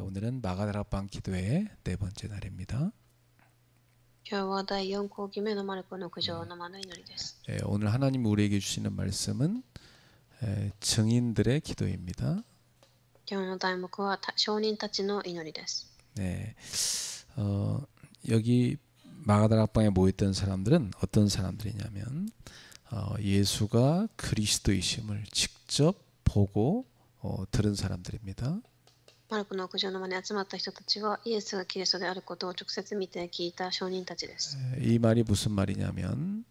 오늘은 마가다락방 기도의 네 번째 날입니다. 今日は第4講義目のマルコの苦情の間の祈りです。 오늘 하나님 우리에게 주시는 말씀은 증인들의 기도입니다. 今日の題目は証人たちの祈りです。 네, 여기 마가다락방에 모였던 사람들은 어떤 사람들이냐면 예수가 그리스도이심을 직접 보고 들은 사람들입니다. マルコの苦情の間に集まった人たちはイエスがキリストであることを直接見て聞いた証人たちです。 이 말이 무슨 말이냐면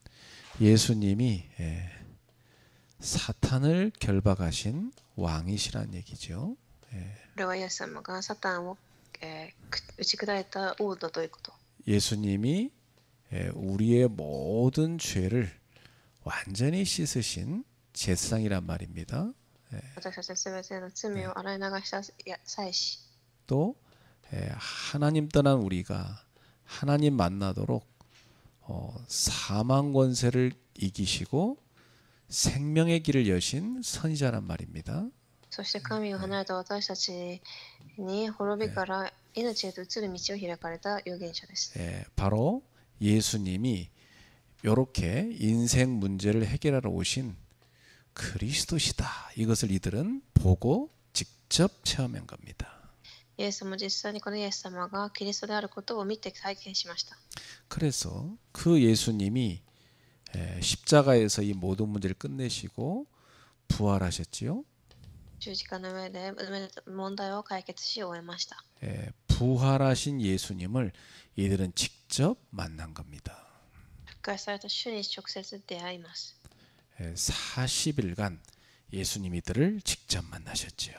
예수님이 사탄을 결박하신 왕이시란 얘기죠. これはイエス様がサタンを打ち砕いた王だということ。 예수님이 우리의 모든 죄를 완전히 씻으신 제사장이란 말입니다. 私たちすべての罪を洗い流した祭司。 또 하나님 떠난 우리가 하나님 만나도록 사망 권세를 이기시고 생명의 길을 여신 선지자란 말입니다. そして神を離れた私たちに滅びから命へと移る道を開かれた預言者です。 바로 예수님이 이렇게 인생 문제를 해결하러 오신 그리스도시다. 이것을 이들은 보고 직접 체험한 겁니다. イエスも実際にこのイエス様がキリストであることを見て体験しました。 그래서 그 예수님이 십자가에서 이 모든 문제를 끝내시고 부활하셨지요. 十字架の上で問題を解決し終えました。 부활하신 예수님을 이들은 직접 만난 겁니다. 復活された主に直接出会います。 40일간 예수님이 이들을 직접 만나셨지요.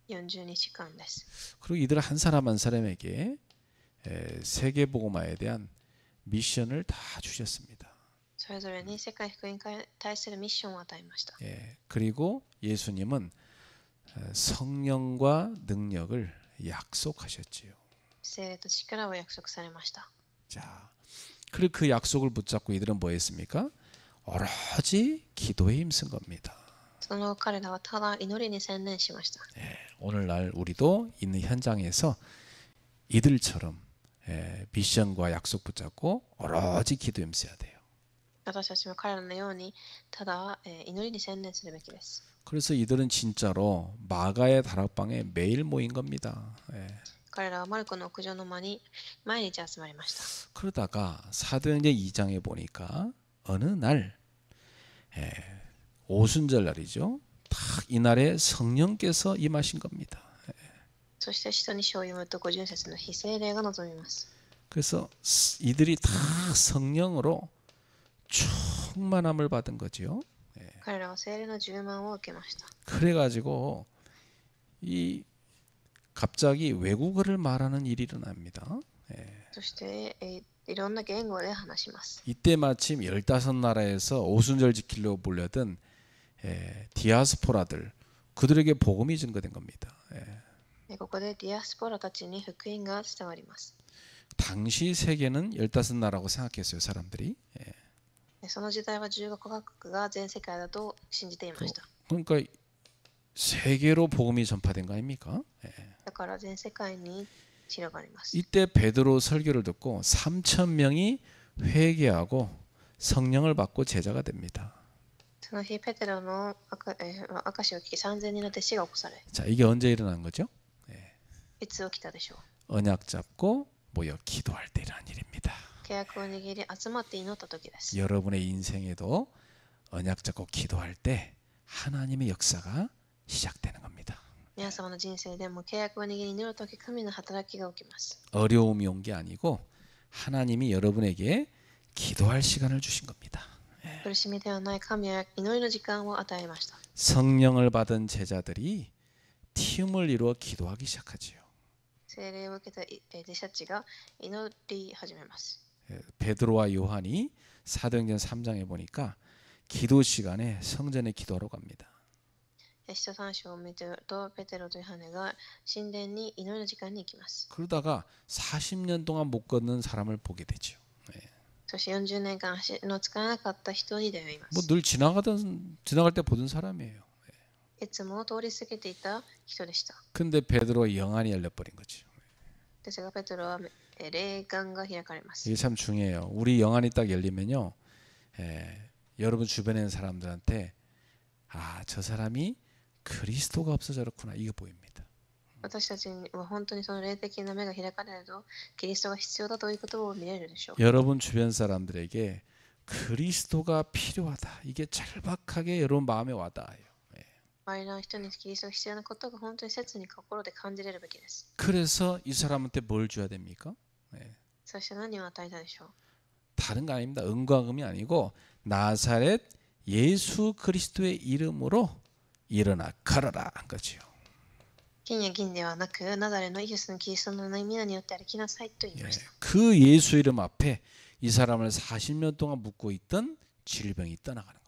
40日間です。 그리고 이들 한 사람 한 사람에게 세계복음화에 대한 미션을 다 주셨습니다. それぞれに世界福音化に対するミッションを与えました。 그리고 예수님은 성령과 능력을 약속하셨지요. 聖霊と力を約束されました。 자, 그리고 그 약속을 붙잡고 이들은 뭐 했습니까? 오로지 기도에 힘쓴 겁니다. その彼らはただ祈りに専念しました。 오늘날 우리도 있는 현장에서 이들처럼 미션과 약속 붙잡고 오로지 기도에 힘써야 돼요. 私たちも彼らのようにただ祈りに専念するべきです。 그래서 이들은 진짜로 마가의 다락방에 매일 모인 겁니다. 彼らはマルコの屋上の間に毎日集まりました。 그러다가 사도행전 2장에 보니까 어느 날 오순절 날이죠. 딱 이날에 성령께서 임하신 겁니다. そして使徒に書を読むと50節の日聖霊が望みます。 그래서 이들이 다 성령으로 충만함을 받은 거죠. 彼らは聖霊の充満を受けました。 그래가지고 갑자기 외국어를 말하는 일이 일어납니다. そしていろんな言語で話します。 이때 마침 15나라에서 오순절 지키려고 몰려든 디아스포라들 그들에게 복음이 전거된 겁니다. ここでディアスポラたちに福音が伝わります。 당시 세계는 15나라고 생각했어요, 사람들이. その時代は15カ国が全世界だと信じていました。 그러니까 세계로 복음이 전파된 거 아닙니까? だから全世界に広がります。 이때 베드로 설교를 듣고 3,000명이 회개하고 성령을 받고 제자가 됩니다. その日ペテロの証を聞き3000人の弟子が起こされ、 자, 이게 언제 일어난 거죠? いつ起きたでしょう。 언약 잡고 모여 기도할 때 일어난 일입니다. 契約を握り集まって祈った時です。 여러분의 인생에도 언약 잡고 기도할 때 하나님의 역사가 시작되는 겁니다. 皆様の人生でも契約を握り祈る時神の働きが起きます。 어려움이 온 게 아니고 하나님이 여러분에게 기도할 시간을 주신 겁니다. 苦しみではない神は祈りの時間を与えました。 성령을 받은 제자들이 팀을 이루어 기도하기 시작하지요. 聖霊を受けた弟子たちが祈り始めます。 베드로와 요한이 사도행전 3장에 보니까 기도 시간에 성전에 기도하러 갑니다. 使徒3章を見てるとペテロとヨハネが神殿に祈りの時間に行きます。 그러다가 40년 동안 못 걷는 사람을 보게 되죠. そして40年間足の使えなかった人に出会いま뭐す。 늘 지나갈 때 보던 사람이에요. いつも通り過ぎていた人でした。 근데 베드로가 영안이 열려버린 거죠. ですが、ペテロは霊感が開かれます。 이게 참 중요해요. 우리 영안이 딱 열리면요, 여러분 주변에 있는 사람들한테 저 사람이 그리스도가 없어 저렇구나, 이거 보입니다. 私たちは本当にその霊的な目が開かれると、キリストが必要だということを見れるでしょう。 여러분 주변 사람들에게 그리스도가 필요하다, 이게 절박하게 여러분 마음에 와닿아요. 周りの人にキリストが必要なことが本当に切に心で感じれるべきです。 그래서 이 사람한테 뭘 줘야 됩니까? そして何を与えたでしょう。 다른 거 아닙니다. 은과 금이 아니고 나사렛 예수 그리스도의 이름으로 일어나 걸어라 한 거죠. 金や銀ではなく、ナザレのイエスのキリストの皆によって歩きなさいと言いました。 그 예수 이름 앞에 이 사람을 40년 동안 묻고 있던 질병이 떠나가는 겁니다.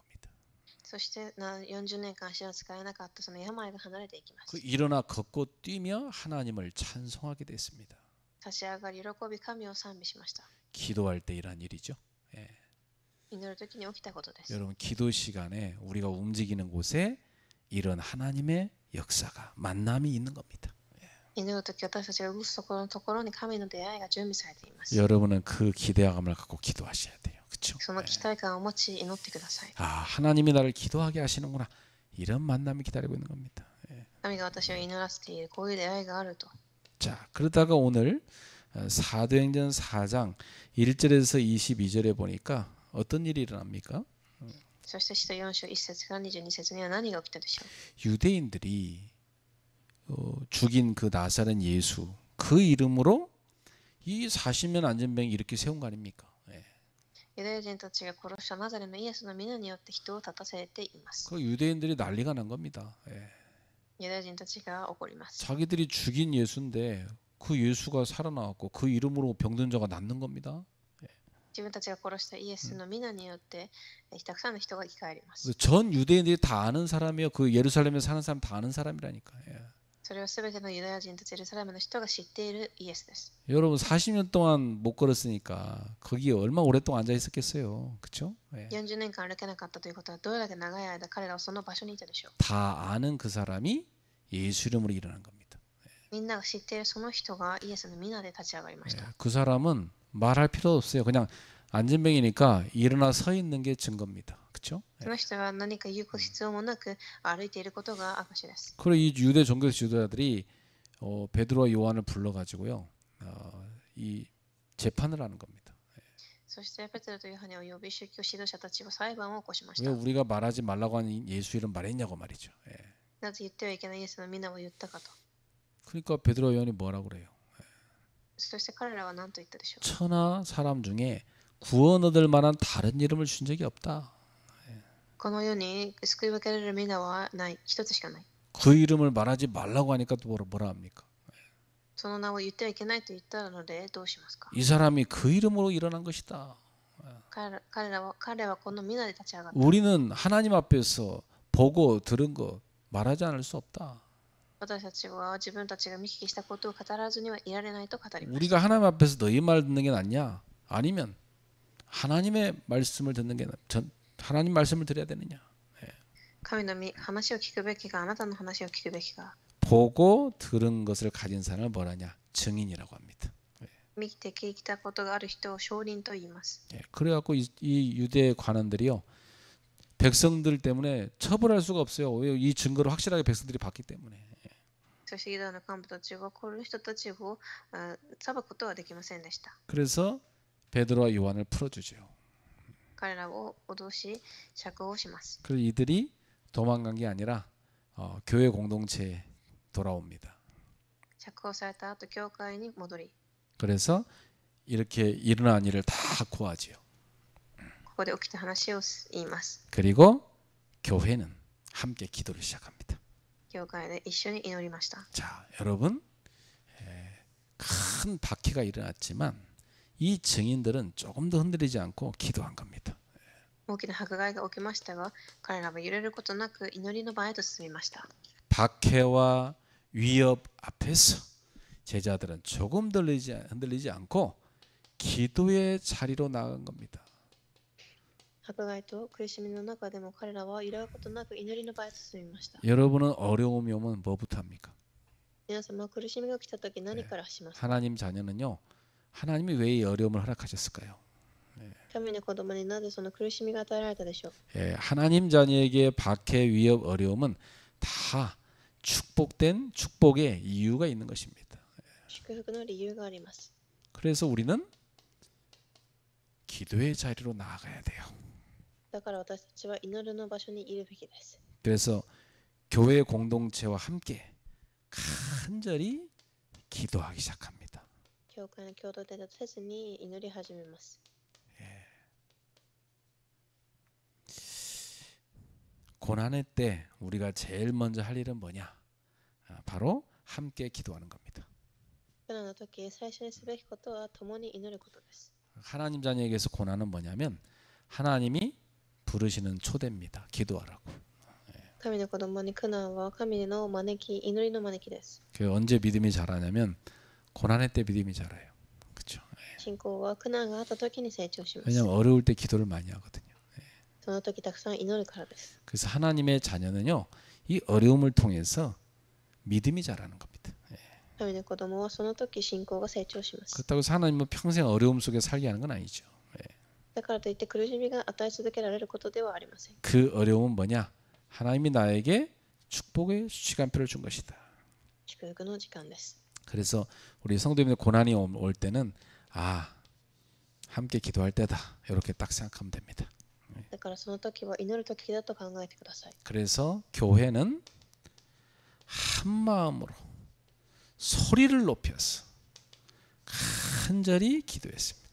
そして40年間足を使えなかったその病が離れていきます。 그 일어나 걷고 뛰며 하나님을 찬송하게 됐습니다. 立ち上がり喜び神を賛美しました。 기도할 때 일어난 일이죠. 祈るときに起きたことです。 여러분 기도 시간에 우리가 움직이는 곳에 이런 하나님의 역사가 만남이 있는 겁니다. 祈るとき私たちが動くところに神の出会いが準備されています。 여러분은 그 기대감을 갖고 기도하셔야 돼요. 그렇죠? その期待感を持ち祈ってください。 하나님이 나를 기도하게 하시는구나. 이런 만남이 기다리고 있는 겁니다. 神が私を祈らせているこういう出会いがあると。 자, 그러다가 오늘 사도행전 4장 1절에서 22절에 보니까 어떤 일이 일어납니까? そして使徒4章1節から22節には何が起きたでしょう。 유대인들이 죽인 그 나사렛 예수 그 이름으로 이 40년 안전병이 이렇게 세운 거 아닙니까? ユダヤ人たちが殺したナザレのイエスの皆によって人を立たせています。 그 유대인들이 난리가 난 겁니다. ユダヤ人たちが怒ります。 자기들이 죽인 예수인데 그 예수가 살아나왔고 그 이름으로 병든 자가 낫는 겁니다. 自分たちが殺したイエスの皆によってたくさんの人が生き返ります。 전 유대인들이 다 아는 사람이에요. 그 예루살렘에 사는 사람 다 아는 사람이라니까. それはすべてのユダヤ人たちエルサレムの人が知っているイエスです。 여러분 40년 동안 못 걸었으니까 거기 얼마 오랫동안 앉아 있었겠어요. 그렇죠? 40年間歩けなかったということはどれだけ長い間彼らはその場所にいたでしょう。 다 아는 그 사람이 예수 이름으로 일어난 겁니다. みんなが知っているその人がイエスの皆で立ち上がりました。 그 사람은 말할 필요 없어요. 그냥 안전병이니까 일어나 서 있는 게 증거입니다. 그렇죠? その人は何か言う必要もなく歩いていることが証です。 그리고 이 유대 종교 지도자들이 베드로와 요한을 불러가지고요, 이 재판을 하는 겁니다. そしてペテロとヨハネを呼び宗教指導者たちは裁判を起こしまし 왜 た。 우리가 말하지 말라고 하는 예수 이름 말했냐고 말이죠. なぜ言ってはいけないイエスの皆を言ったかと。 그러니까 베드로와 요한이 뭐라고 그래요? そして彼らは何と言ったでしょう。 천하 사람 중에 구원 얻을 만한 다른 이름을 준 적이 없다. この世に救い分けられる皆はない一つしかない。 그 이름을 말하지 말라고 하니까 또 뭐라 합니까? その名を言ってはいけないと言ったのでどうしますか。 이 사람이 그 이름으로 일어난 것이다. 彼はこの皆で立ち上がった。 우리는 하나님 앞에서 보고 들은 거 말하지 않을 수 없다. 私たちは自分たちが見聞きしたことを語らずにはいられないと語ります。 우리가 하나님 앞에서 너희 말 듣는 게 낫냐? 아니면 하나님의 말씀을 듣는 게 하나님 말씀을 드려야 되느냐? 神の話を聞くべきかあなたの話を聞くべきか。 보고 들은 것을 가진 사람을 뭐라냐? 증인이라고 합니다. 見て聞いたことがある人を証人と言います。 그래갖고 이 유대 관원들이요, 백성들 때문에 처벌할 수가 없어요. 왜? 이 증거를 확실하게 백성들이 봤기 때문에. そしてユダの幹部たちはこの人たちを裁くことはできませんでした。 그래서 베드로와 요한을 풀어주죠. 彼らを脅し釈放します。 그래서 이들이 도망간 게 아니라 교회 공동체에 돌아옵니다. 釈放された後教会に戻り、 그래서 이렇게 일어난 일을 다 고하지요. ここで起きた話を言います。 그리고 교회는 함께 기도를 시작합니다. 教会で一緒に祈りました。 자, 여러분, 큰 박해가 일어났지만 이 증인들은 조금 더 흔들리지 않고 기도한 겁니다. 大きな迫害が起きましたが、彼らは揺れることなく祈りの場へと進みました。 박해와 위협 앞에서 제자들은 조금 흔들리지 않고 기도의 자리로 나간 겁니다. 迫害と苦しみの中でも彼らは揺らぐことなく祈りの場へ進みました。 여러분은 어려움이 오면 뭐부터 합니까? 皆様は苦しみが来た時何からしますか？ 하나님 자녀는요. 하나님이 왜 이 어려움을 허락하셨을까요? 神の子供になぜその苦しみが与えられたでしょう？ 하나님 자녀에게 박해, 위협, 어려움은 다 축복된 축복의 이유가 있는 것입니다. 祝福の理由があります。 그래서 우리는 기도의 자리로 나아가야 돼요. だから私たちは祈るの場所にいるべきです。 그래서 교회 공동체와 함께 간절히 기도하기 시작합니다. 教会の共同体とせずに祈り始めます。 고난의 때 우리가 제일 먼저 할 일은 뭐냐? 바로 함께 기도하는 겁니다. 苦難の時、最初にすべきことは共に祈ることです。 하나님 자녀에게서 고난은 뭐냐면 하나님이 부르시는 초대입니다. 기도하라고. 神の子供に苦難は神の招き、祈りの招きです。 그 언제 믿음이 자라냐면 고난의 때 믿음이 자라요. 그렇죠? 信仰は苦難があった時に成長します。 왜냐하면 어려울 때 기도를 많이 하거든요. その時たくさん祈るからです。 그래서 하나님의 자녀는요, 이 어려움을 통해서 믿음이 자라는 겁니다. 神の子供はその時信仰が成長します。 그렇다고 해서 하나님은 평생 어려움 속에 살게 하는 건 아니죠. だからといって苦しみが与え続けられることではありません。 그 어려움은 뭐냐? 하나님이 나에게 축복의 시간표를 준 것이다. 祝福の時間です。 그래서 우리 성도님들 고난이 올 때는 함께 기도할 때다. 이렇게 딱 생각하면 됩니다. だからその時は祈る時だと考えてください。 그래서 교회는 한 마음으로 소리를 높여서 간절히 기도했습니다.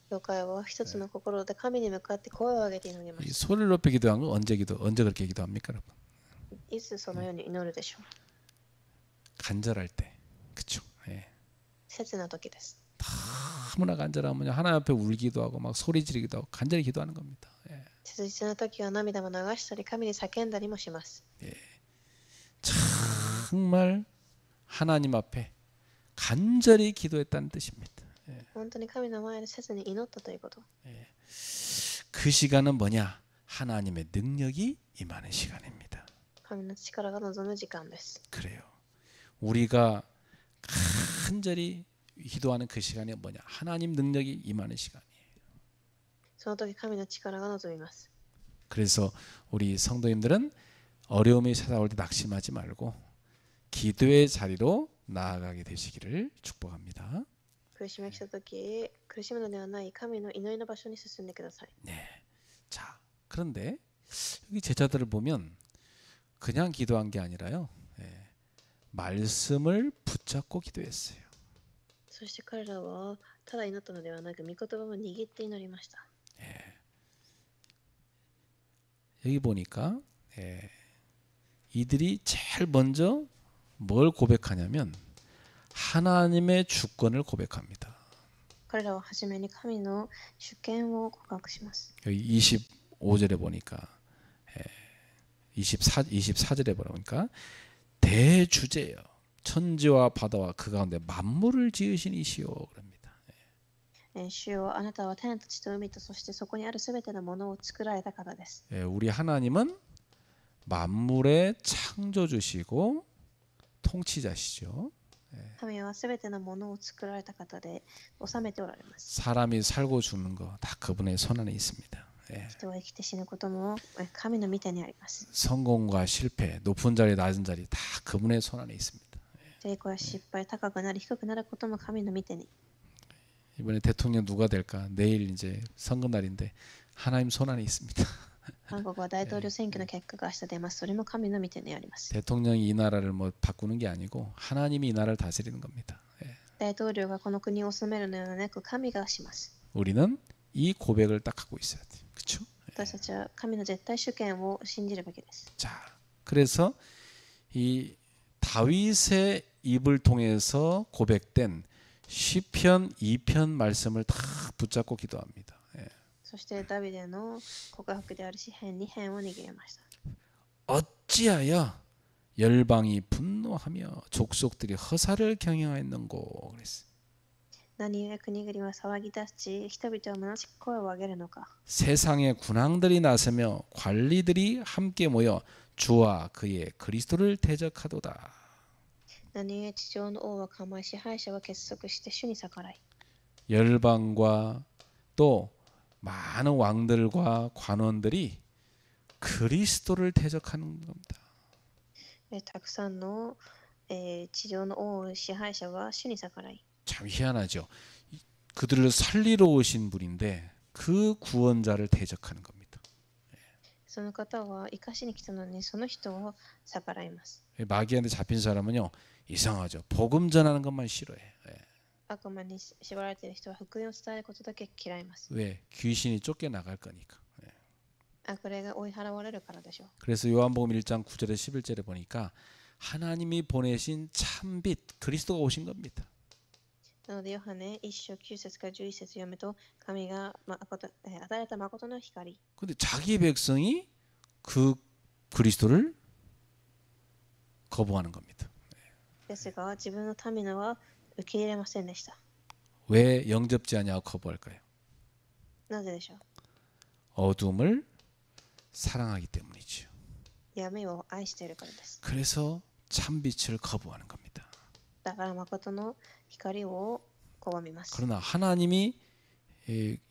教会は一つの心で神に向かって声を上げて祈りま 이 す。 소리를 높여 기도한 건 언제 그렇게 기도합니까, 여러분? いつそのように祈るでしょう？ 간절할 때, 그렇죠? 切な時です。 너무나 간절하면 하나님 앞에 울기도 하고 막 소리 지르기도 하고 간절히 기도하는 겁니다. 切実な時は涙も流したり神に叫んだりもします。 정말 하나님 앞에 간절히 기도했다는 뜻입니다. 本当に神の前で切に祈ったということ。 그 시간은 뭐냐? 하나님의 능력이 임하는 시간입니다. 神の力が望む時間です。 그래요. 우리가 간절히 기도하는 그 시간이 뭐냐? 하나님 능력이 임하는 시간이에요. その時神の力が望みます。 그래서 우리 성도님들은 어려움이 찾아올 때 낙심하지 말고 기도의 자리로 나아가게 되시기를 축복합니다. 苦しみが来た時、苦しむのではない神の祈りの場所に進んでください。 네. 자, 그런데 여기 제자들을 보면 그냥 기도한 게 아니라요. 말씀을 붙잡고 기도했어요. そして彼らはただ祈ったのではなく、御言葉を握って祈りました。 여기 보니까 이들이 제일 먼저 뭘 고백하냐면 하나님의 주권을 고백합니다. 彼らは初めに神の主権を告白します。 여기 25절에 보니까 24절에 보니까 대주제여 천지와 바다와 그 가운데 만물을 지으신 이시오 그럽니다. 主よ、あなたは天と地と海とそしてそこにあるすべてのものを作られた方です。 우리 하나님은 만물의 창조주시고 통치자시죠. 神はすべてのものを作られた方で治めておられます。 사람이 살고 죽는 거 다 그분의 손 안에 있습니다. 人は生きて死ぬことも神の御手にあります。 성공과 실패, 높은 자리, 낮은 자리 다 그분의 손 안에 있습니다. 成功や失敗、高くなり低くなることも神の御手に。 이번에 대통령 누가 될까? 내일 이제 선거 날인데 하나님 손 안에 있습니다. 韓国は大統領選挙の結果が明日出ます。それも神の御手にあります。 대통령이 이 나라를 뭐 바꾸는 게 아니고 하나님이 이 나라를 다스리는 겁니다. 大統領がこの国を治めるのではなく、神がします。 우리는 이 고백을 딱 갖고 있어야 돼요. 그렇죠? 私たちは神の絶対主権を信じるべきです。 자, 그래서 이 다윗의 입을 통해서 고백된 시편 2편 말씀을 다 붙잡고 기도합니다. そしてダビデの告白である詩編2編を握りました。 어찌하여 열방이 분노하며 족속들이 허사를 경영하였는고 그랬어요. 何故国々は騒ぎ出し、人々は虚しく声を上げるのか。 세상의 군왕들이 나서며 관리들이 함께 모여 주와 그의 그리스도를 대적하도다. 何故地上の王は構い、支配者は結束して主に逆らい。 열방과 또 많은 왕들과 관원들이 그리스도를 대적하는 겁니다. たくさんの、地上の王支配者は主に逆らい。 참 희한하죠. 그들을 살리러 오신 분인데 그 구원자를 대적하는 겁니다. その方は生かしに来たのにその人を逆らいます。 마귀한테 잡힌 사람은요 이상하죠. 복음 전하는 것만 싫어해. 悪魔に縛られている人は福音を伝えることだけ嫌います。 왜? 귀신이 쫓겨나갈 거니까. 悪霊が追い払われるからでしょう。 그래서 요한복음 1장 9절에 11절에 보니까 하나님이 보내신 참빛 그리스도가 오신 겁니다. なのでヨハネ1章9節から11節読むと、神が与えた誠の光。 근데 자기 백성이 그 그리스도를 거부하는 겁니다. ですが自分の民のは受け入れませんでした。 왜 영접지 않냐고 거부할까요? なぜでしょう。 어둠을 사랑하기 때문이죠. 闇を愛しているからです。 그래서 참빛을 거부하는 겁니다. だから誠の光を拒みます。 그러나 하나님이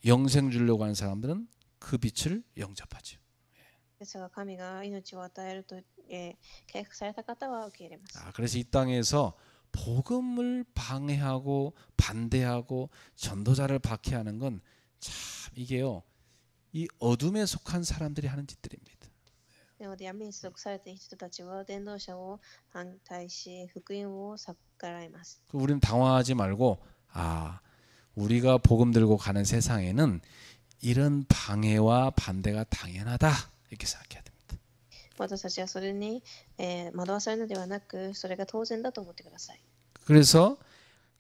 영생 주려고 하는 사람들은 그 빛을 영접하죠. ですが神が命を与えると、計画された方は受け入れます。 그래서 이 땅에서 복음을 방해하고 반대하고 전도자를 박해하는 건 참 이게요. 이 어둠에 속한 사람들이 하는 짓들입니다. なので闇に属されている人たちは伝道者を反対し福音を逆らいます。 우리는 당황하지 말고 우리가 복음 들고 가는 세상에는 이런 방해와 반대가 당연하다 이렇게 생각해야 됩니다. 私たちはそれに、惑わされるのではなく、それが当然だと思ってください。 그래서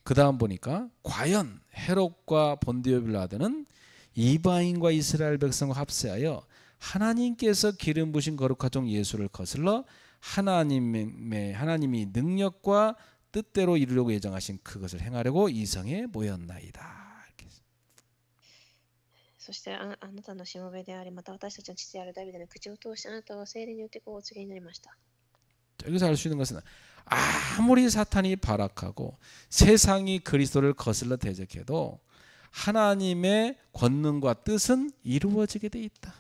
그 다음 보니까 과연 헤롯과 본디오 빌라도는 이방인과 이스라엘 백성과 합세하여 하나님께서 기름 부신 거룩한 종 예수를 거슬러 하나님이 능력과 뜻대로 이루려고 예정하신 그것을 행하려고 이성에 모였나이다. そしてあなたのしもべであり、また私たちの父であるダビデの口を通してあなたは聖霊によってこうお告げになりました。 여기서 알 수 있는 것은 아무리 사탄이 발악하고 세상이 그리스도를 거슬러 대적해도 하나님의 권능과 뜻은 이루어지게 돼 있다.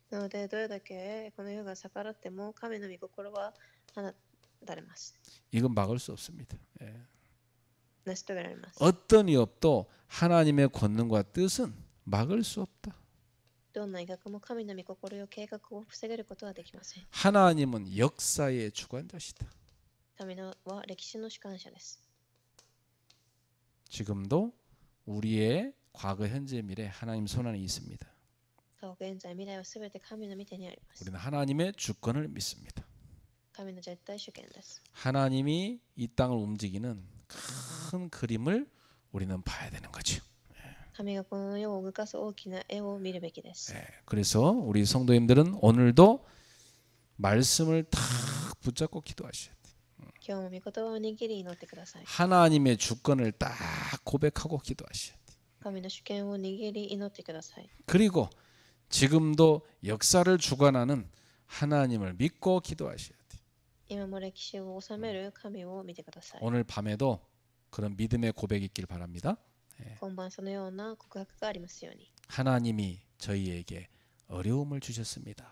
なのでどれだけこの世が逆らっても神の御心は放たれます。 이건 막을 수 없습니다. 成し遂げられます。 어떤 위협도 하나님의 권능과 뜻은 막을 수 없다. どんな医学も神の御心や計画を防げることはできません。 하나님은 역사의 주관자시다. 神は歴史の主観者です。 지금도 우리의 과거, 현재, 미래 하나님 손 안에 있습니다. 過去、現在、未来はすべて神の御手にあります。 우리는 하나님의 주권을 믿습니다. 神の絶対主権です。 하나님이 이 땅을 움직이는 큰 그림을 우리는 봐야 되는 거죠. 神がこの世を動かす大きな絵を見るべきです。 그래서 우리 성도님들은 오늘도 말씀을 탁 붙잡고 기도하셔야 돼요. 今日も御言葉を握り祈ってください。 하나님의 주권을 딱 고백하고 기도하셔야 돼요. 神の主権を握り祈ってください。 그리고 지금도 역사를 주관하는 하나님을 믿고 기도하셔야 돼요. 今も歴史を治める神を見てください。 오늘 밤에도 그런 믿음의 고백이 있길 바랍니다. 今晩そのような告白がありますように。 하나님이 저희에게 어려움을 주셨습니다.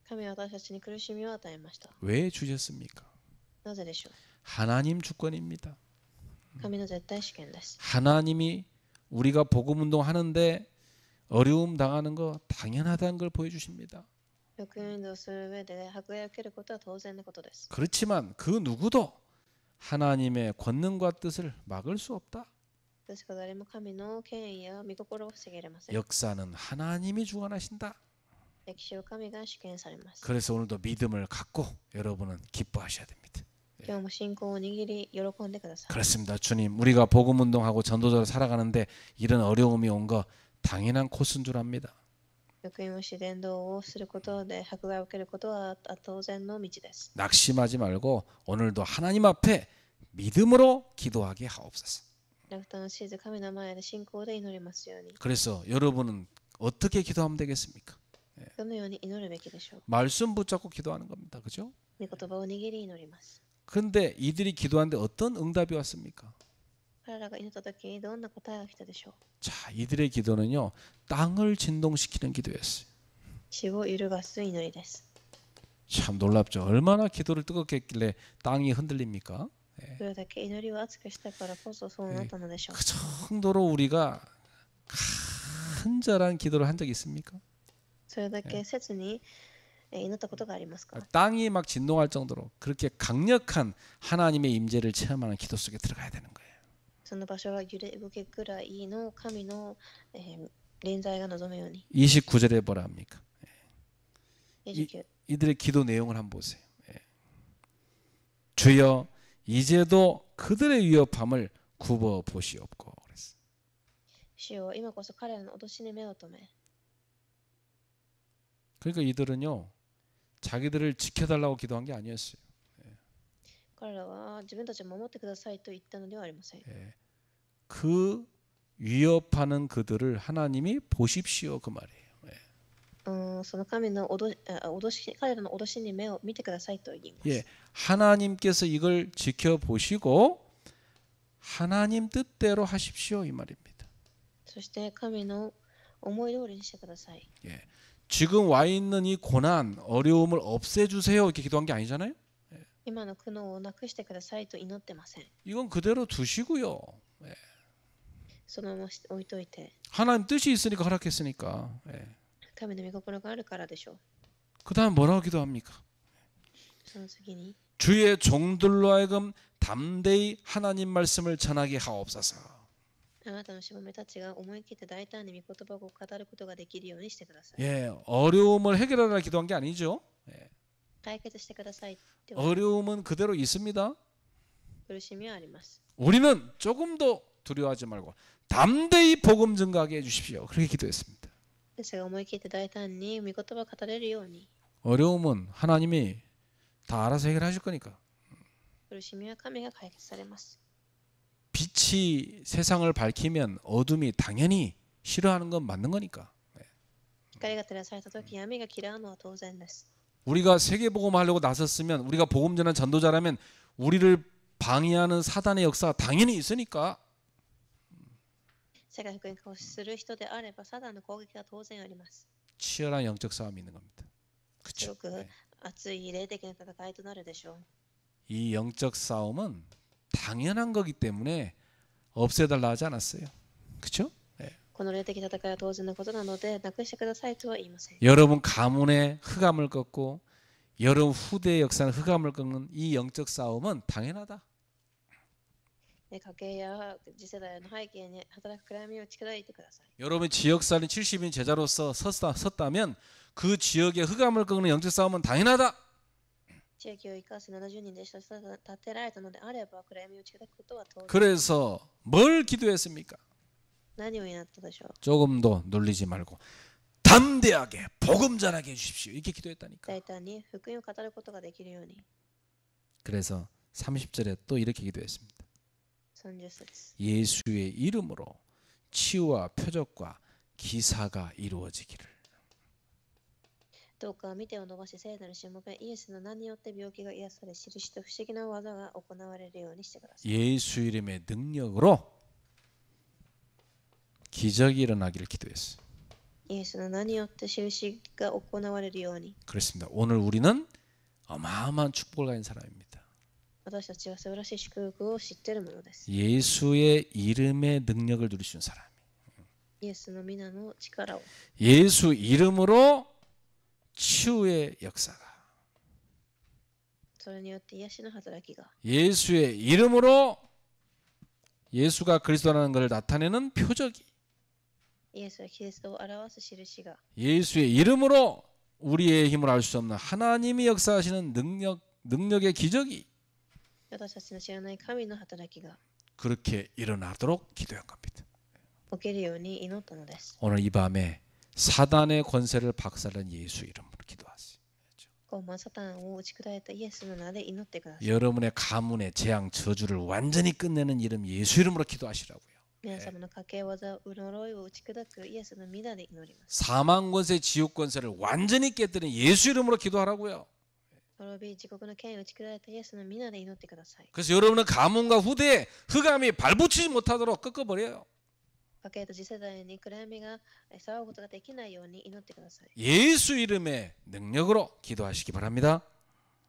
神は私たちに苦しみを与えました。 왜 주셨습니까? なぜでしょう。 하나님 주권입니다. 神の絶対主権です。 하나님이 우리가 복음 운동하는데 어려움 당하는 거 당연하다는 걸 보여주십니다. 福音運動する上で迫害を受けることは当然のことです。 그렇지만 그 누구도 하나님의 권능과 뜻을 막을 수 없다. ですが誰も神の権威や御心を防げれません。 역사는 하나님이 주관하신다. 歴史を神が主権されます。 그래서 오늘도 믿음을 갖고 여러분은 기뻐하셔야 됩니다. 今日も信仰を握り喜んでください。 그렇습니다. 주님, 우리가 복음 운동하고 전도자로 살아가는데 이런 어려움이 온 거 당연한 코스인 줄 압니다. 福音をし伝道をすることで迫害を受けることは当然の道です。 낙심하지 말고 오늘도 하나님 앞에 믿음으로 기도하게 하옵소서. 落胆しず神の前で信仰で祈りますように。 그래서 여러분은 어떻게 기도하면 되겠습니까? どのように祈るべきでしょう。 말씀 붙잡고 기도하는 겁니다. 그죠? 御言葉を握り祈ります。 근데 이들이 기도하는데 어떤 응답이 왔습니까? 彼らが祈った時にどんな答えが来たでしょう。 자, 이들의 기도는요, 땅을 진동시키는 기도였어요. 地を揺るがす祈りです。 참 놀랍죠. 얼마나 기도를 뜨겁게 했길래 땅이 흔들립니까? それだけ祈りを熱くしたからこそそうなったのでしょう。 그 정도로 우리가 간절한 기도를 한 적이 있습니까? それだけ切に祈ったことがありますか。 땅이 막 진동할 정도로 그렇게 강력한 하나님의 임재를 체험하는 기도 속에 들어가야 되는 거예요. その場所が揺れ動けくらいの神の臨在が望むように。 29절에 뭐라 합니까? 29。 이들의 기도 내용을 한번 보세요. 주여 이제도 그들의 위협함을 굽어 보시옵고 그랬어요. 主よ今こそ彼らの脅しに目を留め。 그러니까 이들은요, 자기들을 지켜달라고 기도한 게 아니었어요. 彼らは自分たちを守ってくださいと言ったのではありません。 그 위협하는 그들을 하나님이 보십시오 그 말이에요. その神の脅し、彼らの脅しに目を見てくださいと言います。 예, 하나님께서 이걸 지켜보시고 하나님 뜻대로 하십시오 이 말입니다. そして神の思い通りにしてください。 예, 지금 와 있는 이 고난, 어려움을 없애주세요 이렇게 기도한 게 아니잖아요. 今の苦悩をなくしてくださいと祈ってません。 이건 그대로 두시고요. そのまま置いといて、 하나님 뜻이 있으니까 허락했으니까. 神の御心があるからでしょう。 그 다음 뭐라고 기도합니까? その次に、 주의 종들로 하여금 담대히 하나님 말씀을 전하게 하옵소서. あなたのしもべたちが思い切って大胆に御言葉を語ることができるようにしてください。 예, 어려움을 해결하라 기도한 게 아니죠. 解決してくださいっては 어려움은 그대로 있습니다. 苦しみはあります。 우리는 조금도 두려워하지 말고 담대히 복음 증가하게 해주십시오. 그렇게 기도했습니다. ですが思い切って大胆に御言葉を語れるように。 어려움은 하나님이 다 알아서 해결하실 거니까. 苦しみは神が解決されます。 빛이 세상을 밝히면 어둠이 당연히 싫어하는 건 맞는 거니까. 光が照らされた時、闇が嫌うのは当然です。 우리가 세계복음 하려고 나섰으면 우리가 복음 전한 전도자라면 우리를 방해하는 사단의 역사가 당연히 있으니까. 世界福音化をする人であれば、サタンの攻撃が当然あります。 치열한 영적 싸움이 있는 겁니다. す 그렇죠? ごく熱い霊的な戦いとなるでしょう。 이 영적 싸움은 당연한 거기 때문에 없애달라 하지 않았어요. 그렇죠? この霊的戦いは当然のことなので、なくしてくださいとは言いません。 여러분 가문의 흑암을 꺾고 여러분 후대의 역사는 흑암을 꺾는 이 영적 싸움은 당연하다. 家計や次世代の背景に働く暗闇を打ち砕いてください。 여러분 지역살인 70인 제자로서 섰다면 그 지역의 흑암을 꺾는 영적 싸움은 당연하다. 地域を生かす70人でした立てられたのであれば、暗闇を打ち砕くことは当然。 그래서 뭘 기도했습니까? 何を祈ったでしょう。 조금도 놀리지 말고 담대하게 복음 전하게 해주십시오. 이렇게 기도했다니까. 大胆に福音を語ることができるように。 그래서 30절에 또 이렇게 기도했습니다. 30節。 예수의 이름으로 치유와 표적과 기사가 이루어지기를. どうか見てを伸ばし聖なるしもべイエスの名によって病気が癒され、印と不思議な技が行われるようにしてください。 예수 이름의 능력으로 기적이 일어나기를 기도했어요. イエスの名によって印が行われるように。 그렇습니다. 오늘 우리는 어마어마한 축복을 가진 사람입니다. 私たちは素晴らしい祝福を知っているものです。 예수의 이름의 능력을 누리신 사람. イエスの皆の力を。 예수 이름으로 치유의 역사가. それによって癒しの働きが。 예수의 이름으로 예수가 그리스도라는 것을 나타내는 표적이. イエスはキリストを表す印が。 예수의 이름으로 우리의 힘을 알 수 없는 하나님이 역사하시는 능력의 기적이 私たちの知らない神の働きが 그렇게 일어나도록 기도한 겁니다. 起きるように祈ったのです。 오늘 이 밤에 사단의 권세를 박살낸 예수 이름으로 기도하세요. 傲慢サタンを打ち砕いたイエスの名で祈ってください。 여러분의 가문의 재앙 저주를 완전히 끝내는 이름 예수 이름으로 기도하시라고요. 皆様の家計技、呪いを打ち砕くイエスの皆で祈ります。 사망 권세 지옥 권세를 완전히 깨뜨리는 예수 이름으로 기도하라고요. 滅び、地獄の権威を打ち砕いたイエスの皆で祈ってください。 그래서 여러분은 가문과 후대에 흑암이 발붙이지 못하도록 꺾어버려요. 家計と次世代に暗闇が騒ぐことができないように祈ってください。 예수 이름의 능력으로 기도하시기 바랍니다.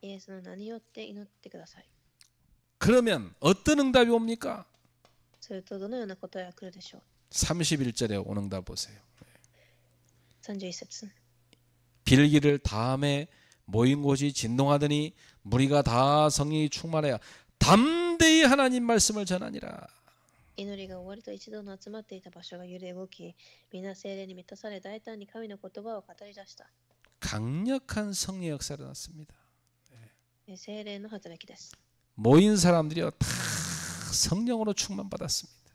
イエスの名によって祈ってください。 그러면 어떤 응답이 옵니까? するとどのような答えが来るでしょう。 31절에 오는 응답 보세요. 31節。 빌기를 다음에 모인 곳이 진동하더니 무리가 다 성령이 충만하여 담대히 하나님 말씀을 전하니라. 祈りが終わりと一度の集まっていた場所が揺れ動き、皆聖霊に満たされ大胆に神の言葉を語り出した。 강력한 성령 역사가 났습니다. 聖霊の働きです。 모인 사람들이요 다 성령으로 충만받았습니다.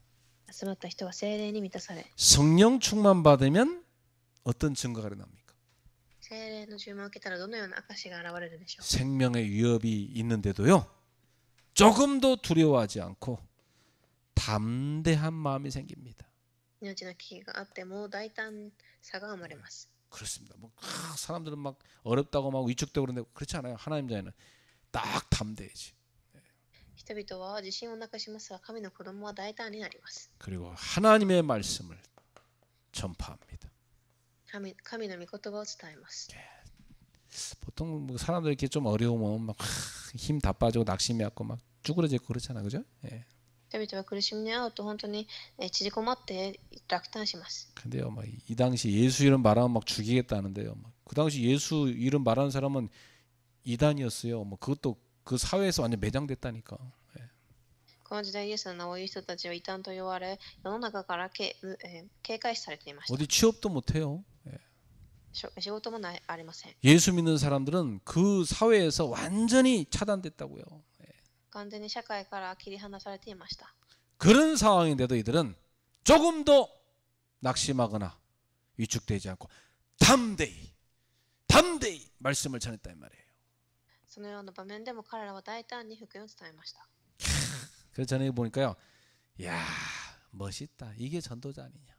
集まった人は聖霊に満たされ、 성령 충만받으면 어떤 증거가 일어납니까? 聖霊の注文を受けたらどのような証が現れるでしょう。 생명의 위협이 있는데도요 조금도 두려워하지 않고 담대한 마음이 생깁니다. 命の危機があっても大胆さが生まれます。 그렇습니다. 뭐 사람들은 막 어렵다고 막 위축되고 그러는데 그렇지 않아요. 하나님 자녀는 딱 담대해지. 人々は自信をなくしますが、神の子供は大胆になります。 그리고 하나님의 말씀을 전파합니다. 神の御言葉を伝えます。 보통 뭐 사람들 이렇게 좀 어려우면 막 힘 다 빠지고 낙심이 왔고 막 쭈그러지고 그렇잖아, 그죠? 예. 人々は苦しみに遭うと本当に縮こまって落胆します。 근데요, 막 이 당시 예수 이름 말하면 막 죽이겠다는데요. 그 당시 예수 이름 말하는 사람은 이단이었어요. 뭐 그것도 그 사회에서 완전 매장됐다니까. 예. この時代イエスの名を言う人たちは異端と言われ、世の中から警戒視されていました。 어디 취업도 못해요. 예. 仕事もありません。 예수 믿는 사람들은 그 사회에서 완전히 차단됐다고요. 예. 完全に社会から切り離されていました。 그런 상황인데도 이들은 조금도 낙심하거나 위축되지 않고 담대히 말씀을 전했단 말이에요. そのような場面でも彼らは大胆に福音を伝えました。 그래서 전에 보니까요, 야 멋있다. 이게 전도자 아니냐?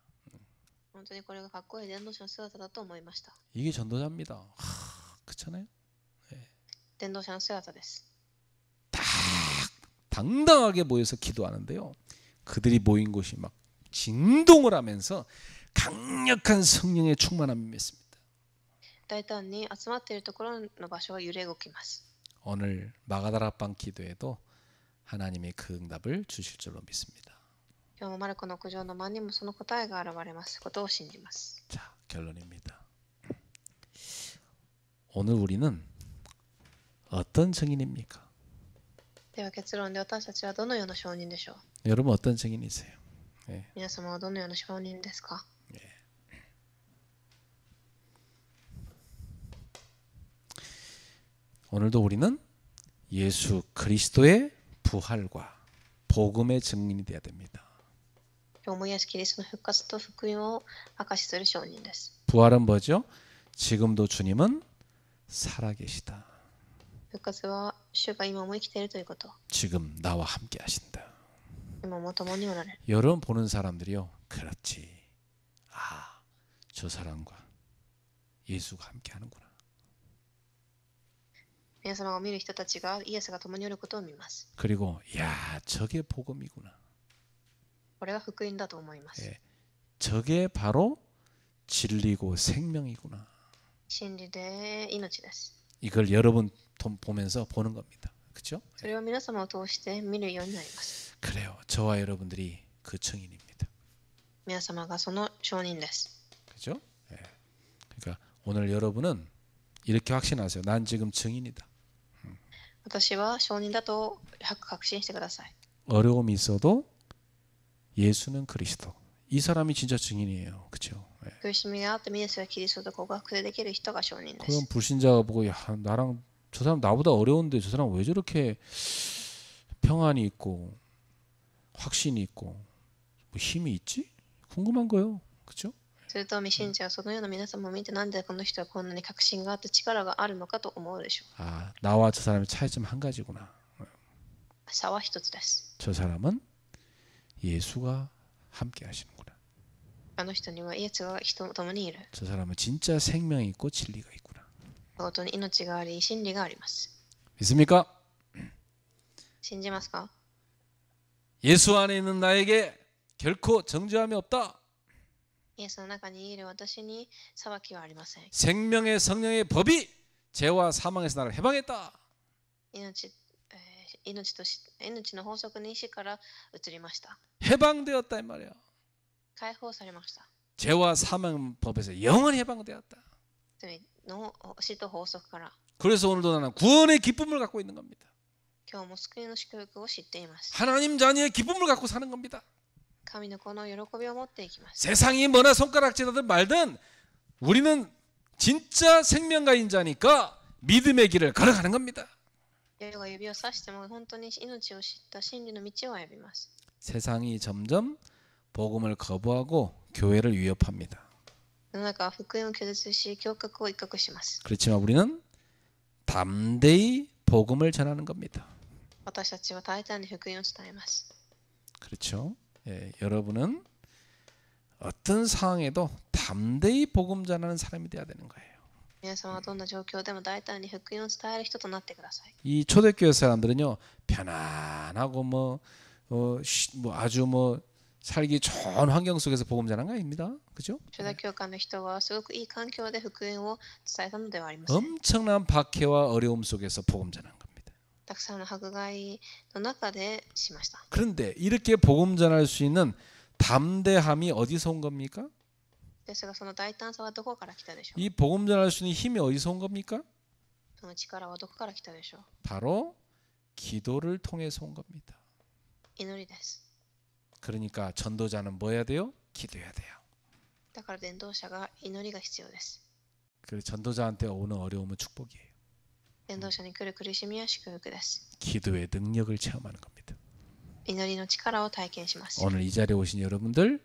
本当にこれがかっこいい伝道者の姿だと思いました。 이게 전도자입니다. 그렇잖아요. 伝道者の姿です。 딱 당당하게 모여서 기도하는데요. 그들이 모인 곳이 막 진동을 하면서 강력한 성령의 충만함이 맺습니다. 大胆に集まっているところの場所は揺れ動きます。 오늘 마가다락방 기도에도 하나님의 그 응답을 주실 줄로 믿습니다. 今日もマルコの屋上の間にもその答えが現れますことを信じます。 자, 결론입니다. 오늘 우리는 어떤 증인입니까? では結論で私たちはどのような証人でしょう。 여러분 어떤 증인이세요? 예. 皆様はどのような証人ですか。 오늘도 우리는 예수 그리스도의 부활과 복음의 증인이 되어야 됩니다. 今日もイエス・キリストの復活と福音を証しする証人です。 부활은 뭐죠? 지금도 주님은 살아계시다. 復活は主が今も生きているということ。 지금 나와 함께 하신다. 今も共におられる。 여러분 보는 사람들이요. 그렇지. 아, 저 사람과 예수가 함께 하는구나. 皆様が見る人たちがイエスが共におることを見ます。 그리고 야, 저게 복음이구나. これが福音だと思います。 예, 저게 바로 진리고 생명이구나. 真理で命です。 이걸 여러분 보면서 보는 겁니다. 그렇죠? それを皆様を通して見るようになります。 그래요. 저와 여러분들이 그 증인입니다. 皆様がその証人です。 그렇죠? 예. 그러니까 오늘 여러분은 이렇게 확신하세요. 난 지금 증인이다. 私は証人だと確信してください。 어려움이 있어도 예수는 그리스도. 이 사람이 진짜 증인이에요. 그렇죠? 예. 苦しみがあってもイエスがキリストと告白できる人が証人で 그럼 す。 불신자가 보고 야, 나랑 저 사람 나보다 어려운데 저 사람 왜 저렇게 평안이 있고 확신이 있고 뭐 힘이 있지? 궁금한 거예요. 그렇죠? 예. すると未信者はそのような皆様を見て、なんでこの人はこんなに確信があって力があるのかと思うでしょう。 아, 나와 저 사람의 차이점 한 가지구나. 差は一つです。 저 사람은 예수가 함께 하시는구나. あの人にはイエスが人と共にいる。 저 사람은 진짜 생명이 있고 진리가 있구나. 本当に命があり、真理があります。 믿습니까? 信じますか？ 예수 안에 있는 나에게 결코 정죄함이 없다. イエスの中にいる私に裁きはありません。 생명의 성령의 법이 죄와 사망에서 나를 해방했다. 命の法則に死から移りました。 해방되었다 이 말이야. 解放されました。 죄와 사망 법에서 영원히 해방되었다. 罪の死と法則から。 그래서 오늘도 나는 구원의 기쁨을 갖고 있는 겁니다. 今日も救いの祝福を知っています。 하나님 자녀의 기쁨을 갖고 사는 겁니다. 神の子の喜びを持っていきます。 세상이 뭐나 손가락질하든 말든 우리는 진짜 생명가인 자니까 믿음의 길을 걸어가는 겁니다. 世が指をさしても本当に命を知った真理の道を歩みます。 세상이 점점 복음을 거부하고 교회를 위협합니다. 世の中は福音を拒絶し、教格を威嚇します。 그렇지만 우리는 담대히 복음을 전하는 겁니다. 私たちは大胆に福音を伝えます。 그렇죠? 예, 여러분은 어떤 상황에도 담대히 복음 전하는 사람이 되어야 되는 거예요. 皆様はどんな状況でも大胆に福音を伝える人となってください。 이 초대교회 사람들은요 편안하고 아주 살기 좋은 환경 속에서 복음 전한 거 아닙니다. 그죠? 初代教会の人はすごくいい環境で福音を伝えたのではありません。 엄청난 박해와 어려움 속에서 복음 전한 겁니다. たくさんの迫害の中でしました。 그런데 이렇게 복음 전할 수 있는 담대함이 어디서 온 겁니까? ですがその大胆さはどこから来たでしょう。 이 복음 전할 수 있는 힘이 어디서 온 겁니까? その力はどこから来たでしょう。 바로 기도를 통해서 온 겁니다. 祈りです。 그러니까 전도자는 뭐 해야 돼요? 기도해야 돼요. だから伝道者が祈りが必要です。 그 전도자한테 오는 어려움은 축복이에요. 伝道者に来る苦しみは祝福です。 기도의 능력을 체험하는 겁니다. 祈りの力を体験します。 오늘 이 자리에 오신 여러분들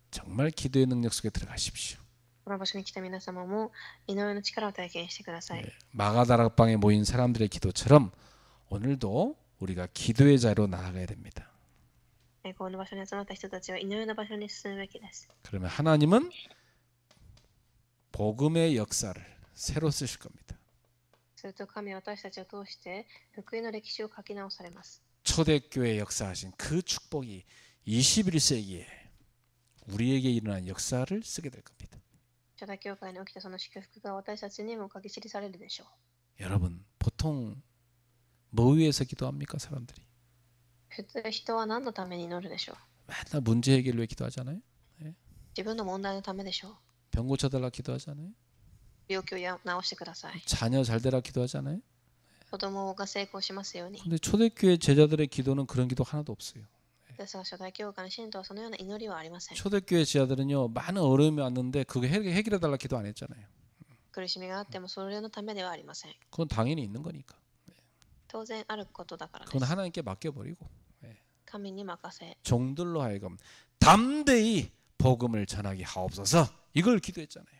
정말 기도의 능력 속에 들어가십시오. この場所に来た皆様も祈りの力を体験してください。 마가다락방에 모인 사람들의 기도처럼 오늘도 우리가 기도의 자리로 나아가야 됩니다. この場所に集まった人たちは祈りの場所に進むべきです。 그러면 하나님은 복음의 역사를 새로 쓰실 겁니다. すると神は私たちを通して福音の歴史を書き直されます。 초대교회 역사하신 그 축복이 21세기에 우리에게 일어난 역사를 쓰게 될 겁니다. 初代教会に起きたその祝福が私たちにも書き記されるでしょう。 여러분 보통 뭐 위해서 기도합니까 사람들이? 普通人は何のために祈るでしょう。 맨날 문제 해결을 위해 기도하잖아요. 自分の問題のためでしょう。 병 고쳐달라 기도하잖아요. 病気を治してください。 자녀 잘 되라 기도하잖아요. 子供が成功しますように。 근데 초대교회 제자들의 기도는 그런 기도 하나도 없어요. ですが初代教会の信徒はそのような祈りはありません。 초대교회 제자들은요 많은 어려움이 왔는데 그거 해결해달라 기도 안 했잖아요. 苦しみがあってもそれのためではありません。 그건 당연히 있는 거니까. 当然あることだからで 그건 す。 하나님께 맡겨버리고 神に任せ、 종들로 하여금 담대히 복음을 전하게 하옵소서 이걸 기도했잖아요.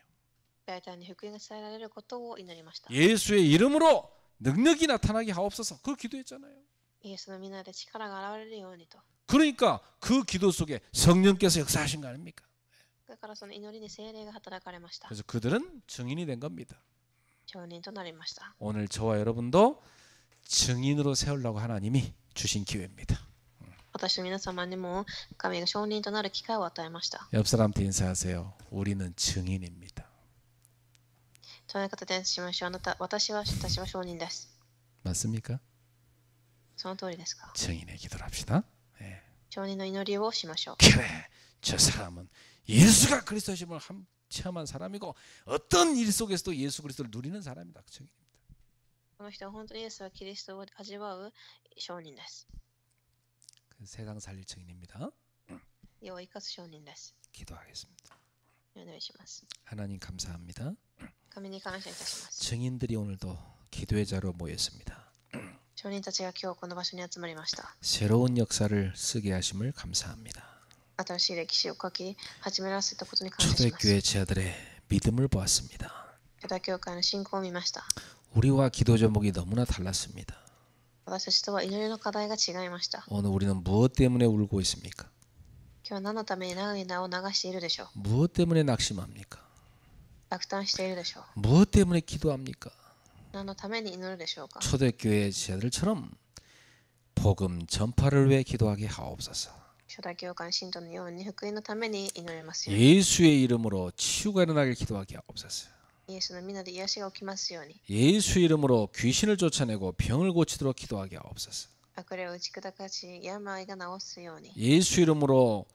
大胆に福音が伝えられることを祈りました。 예수의 이름으로 능력이 나타나게 하옵소서 그걸 기도했잖아요. イエスの皆で力が現れるようにと。 그러니까 그 기도 속에 성령께서 역사하신 거 아닙니까? だからその祈りに聖霊が働かれました。 그래서 그들은 증인이 된 겁니다. 証人となりました。 오늘 저와 여러분도 증인으로 세우려고 하나님이 주신 기회입니다. 私と皆様にも神が証人となる機会を与えました。 옆 사람한테 인사하세요. 우리는 증인입니다. 隣の方でしましょう。私は証人です。 맞습니까? その通りですか。 증인의 기도를 합시다. 예. 証人の祈りをしましょう。 그래, 저 사람은 예수가 그리스도심을 체험한 사람이고 어떤 일 속에서도 예수 그리스도를 누리는 사람이다. 증인입니다. この人は本当にイエスはキリストを味わう証人です。 그 세상 살릴 증인입니다. 世を生かす証人です。 기도하겠습니다. お願いします。 하나님 감사합니다. 神に感謝いたします。 증인들이 오늘도 기도의 자로 모였습니다. 証人たちが今日この場所に集まりました。 새로운 역사를 쓰게 하심을 감사합니다. 新しい歴史を書き始めらせたことに感謝します。 초대교회 제자들의 믿음을 보았습니다. 初代教会の信仰を見ました。 우리와 기도 제목이 너무나 달랐습니다. 私たちとは祈りの課題が違いました。 오늘 우리는 무엇 때문에 울고 있습니까? 今日は何のために涙を流しているでしょう。 무엇 때문에 낙심합니까? 落胆しているでしょう。 무엇 때문에 기도합니까? 何のために祈るでしょうか。 초대교회 제자들처럼 복음 전파를 위해 기도하게 하옵소서. 初代教会の信徒のように福音のために祈れますように。 예수의 이름으로 치유가 일어나길 기도하게 하옵소서. イエスの皆で癒しが起きますように。 예수의 이름으로 귀신을 쫓아내고 병을 고치도록 기도하게 하옵소서. 悪霊を打ち砕かし病が治すように。 예수 이름으로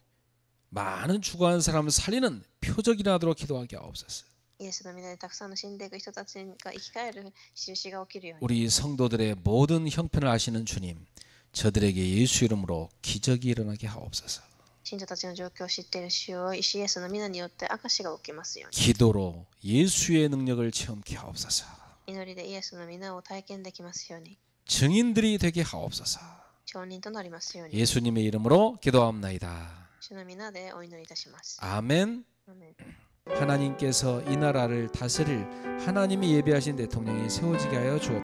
많은 죽어간 사람을 살리는 표적이 나도록 기도하게 하옵소서. イエスの皆でたくさんの死んでいく人たちが生き返る印が起きるように。 우리 성도들의 모든 형편을 아시는 주님, 저들에게 예수 이름으로 기적이 일어나게 하옵소서. 信者たちの状況を知っている主よ、イエスの皆によって証が起きますように。 기도로 예수의 능력을 체험케 하옵소서. 祈りでイエスの皆を体験できますように。 증인들이 되게 하옵소서. 証人となりますように。 예수님의 이름으로 기도합나이다. 主の皆でお祈りいたします。 아멘. アーメン。 하나님께서 이 나라를 다스릴 하나님이 예비하신 대통령이 세워지게 하여 주옵소서.